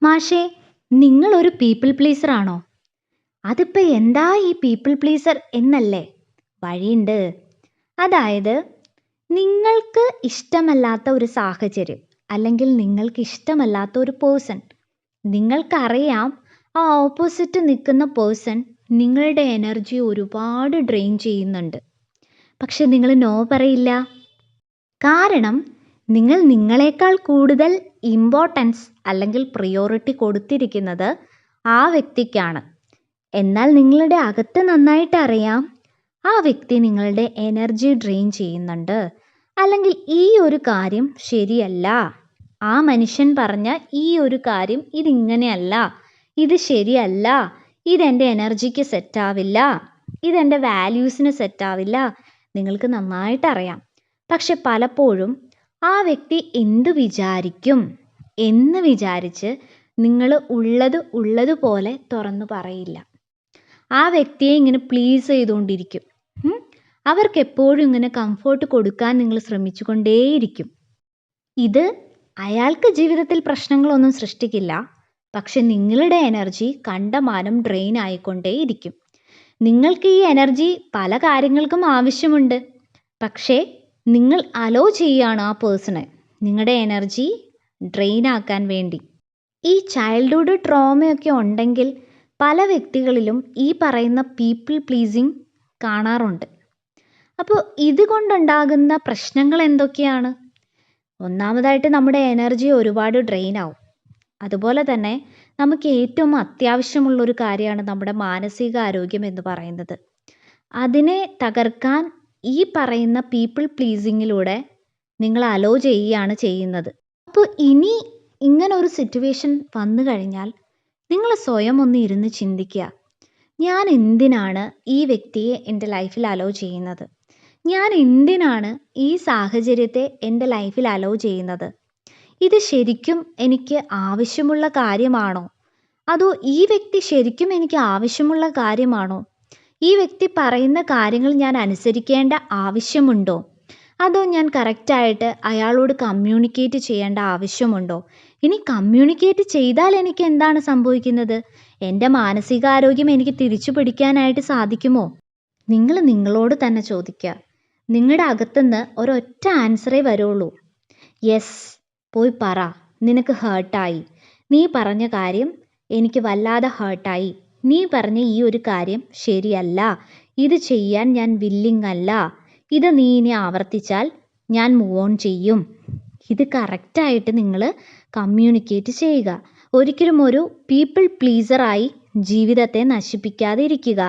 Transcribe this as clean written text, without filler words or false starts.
മാഷേ, നിങ്ങളൊരു people pleaser ആണോ? അതിപ്പോൾ എന്താ ഈ പീപ്പിൾ പ്ലീസർ എന്നല്ലേ? വഴിയുണ്ട്. അതായത് നിങ്ങൾക്ക് ഇഷ്ടമല്ലാത്ത ഒരു സാഹചര്യം അല്ലെങ്കിൽ നിങ്ങൾക്ക് ഇഷ്ടമല്ലാത്ത ഒരു പേഴ്സൺ, നിങ്ങൾക്കറിയാം ആ ഓപ്പോസിറ്റ് നിൽക്കുന്ന പേഴ്സൺ നിങ്ങളുടെ എനർജി ഒരുപാട് ഡ്രെയിൻ ചെയ്യുന്നുണ്ട്. പക്ഷെ നിങ്ങൾ നോ പറയില്ല. കാരണം നിങ്ങൾ നിങ്ങളെക്കാൾ കൂടുതൽ ഇമ്പോർട്ടൻസ് അല്ലെങ്കിൽ പ്രിയോറിറ്റി കൊടുത്തിരിക്കുന്നത് ആ വ്യക്തിക്കാണ്. എന്നാൽ നിങ്ങളുടെ അകത്ത് നന്നായിട്ട് അറിയാം ആ വ്യക്തി നിങ്ങളുടെ എനർജി ഡ്രെയിൻ ചെയ്യുന്നുണ്ട്, അല്ലെങ്കിൽ ഈ ഒരു കാര്യം ശരിയല്ല, ആ മനുഷ്യൻ പറഞ്ഞ ഈ ഒരു കാര്യം ഇതിങ്ങനെയല്ല, ഇത് ശരിയല്ല, ഇതെൻ്റെ എനർജിക്ക് സെറ്റാവില്ല, ഇതെൻ്റെ വാല്യൂസിന് സെറ്റാവില്ല, നിങ്ങൾക്ക് നന്നായിട്ട് അറിയാം. പക്ഷെ പലപ്പോഴും ആ വ്യക്തി എന്ത് വിചാരിക്കും എന്ന് വിചാരിച്ച് നിങ്ങൾ ഉള്ളതുപോലെ തുറന്നു പറയില്ല. ആ വ്യക്തിയെ ഇങ്ങനെ പ്ലീസ് ചെയ്തുകൊണ്ടിരിക്കും. അവർക്ക് എപ്പോഴും ഇങ്ങനെ കംഫർട്ട് കൊടുക്കാൻ നിങ്ങൾ ശ്രമിച്ചുകൊണ്ടേയിരിക്കും. ഇത് അയാൾക്ക് ജീവിതത്തിൽ പ്രശ്നങ്ങളൊന്നും സൃഷ്ടിക്കില്ല, പക്ഷെ നിങ്ങളുടെ എനർജി കണ്ടമാനം ഡ്രെയിൻ ആയിക്കൊണ്ടേയിരിക്കും. നിങ്ങൾക്ക് ഈ എനർജി പല കാര്യങ്ങൾക്കും ആവശ്യമുണ്ട്, പക്ഷേ നിങ്ങൾ അലോ ചെയ്യുകയാണ് ആ പേഴ്സണെ നിങ്ങളുടെ എനർജി ഡ്രെയിൻ ആക്കാൻ വേണ്ടി. ഈ ചൈൽഡ്ഹുഡ് ട്രോമയൊക്കെ ഉണ്ടെങ്കിൽ പല വ്യക്തികളിലും ഈ പറയുന്ന പീപ്പിൾ പ്ലീസിങ് കാണാറുണ്ട്. അപ്പോൾ ഇതുകൊണ്ടുണ്ടാകുന്ന പ്രശ്നങ്ങൾ എന്തൊക്കെയാണ്? ഒന്നാമതായിട്ട് നമ്മുടെ എനർജി ഒരുപാട് ഡ്രെയിൻ ആവും. അതുപോലെ തന്നെ നമുക്ക് ഏറ്റവും അത്യാവശ്യമുള്ളൊരു കാര്യമാണ് നമ്മുടെ മാനസികാരോഗ്യം എന്ന് പറയുന്നത്. അതിനെ തകർക്കാൻ ഈ പറയുന്ന പീപ്പിൾ പ്ലീസിങ്ങിലൂടെ നിങ്ങൾ അലോ ചെയ്യുകയാണ് ചെയ്യുന്നത്. അപ്പോൾ ഇനി ഇങ്ങനൊരു സിറ്റുവേഷൻ വന്നു കഴിഞ്ഞാൽ നിങ്ങൾ സ്വയം ഒന്ന് ഇരുന്ന് ചിന്തിക്കുക, ഞാൻ എന്തിനാണ് ഈ വ്യക്തിയെ എൻ്റെ ലൈഫിൽ അലോ ചെയ്യുന്നത്? ഞാൻ എന്തിനാണ് ഈ സാഹചര്യത്തെ എൻ്റെ ലൈഫിൽ അലോ ചെയ്യുന്നത്? ഇത് ശരിക്കും എനിക്ക് ആവശ്യമുള്ള കാര്യമാണോ? അതോ ഈ വ്യക്തി ശരിക്കും എനിക്ക് ആവശ്യമുള്ള കാര്യമാണോ? ഈ വ്യക്തി പറയുന്ന കാര്യങ്ങൾ ഞാൻ അനുസരിക്കേണ്ട ആവശ്യമുണ്ടോ? അതോ ഞാൻ കറക്റ്റായിട്ട് അയാളോട് കമ്മ്യൂണിക്കേറ്റ് ചെയ്യേണ്ട ആവശ്യമുണ്ടോ? ഇനി കമ്മ്യൂണിക്കേറ്റ് ചെയ്താൽ എനിക്ക് എന്താണ് സംഭവിക്കുന്നത്? എൻ്റെ മാനസികാരോഗ്യം എനിക്ക് തിരിച്ചു പിടിക്കാനായിട്ട് സാധിക്കുമോ? നിങ്ങൾ നിങ്ങളോട് തന്നെ ചോദിക്കുക. നിങ്ങളുടെ അകത്തുനിന്ന് ഒരൊറ്റ ആൻസറേ വരുള്ളൂ. യെസ്, പോയി പറ, നിനക്ക് ഹേർട്ടായി, നീ പറഞ്ഞ കാര്യം എനിക്ക് വല്ലാതെ ഹേർട്ടായി, നീ പറഞ്ഞ ഈ ഒരു കാര്യം ശരിയല്ല, ഇത് ചെയ്യാൻ ഞാൻ വില്ലിങ് അല്ല, ഇത് നീ ഇനി ആവർത്തിച്ചാൽ ഞാൻ മൂവ് ഓൺ ചെയ്യും. ഇത് കറക്റ്റായിട്ട് നിങ്ങൾ കമ്മ്യൂണിക്കേറ്റ് ചെയ്യുക. ഒരിക്കലും ഒരു പീപ്പിൾ പ്ലീസറായി ജീവിതത്തെ നശിപ്പിക്കാതെ ഇരിക്കുക.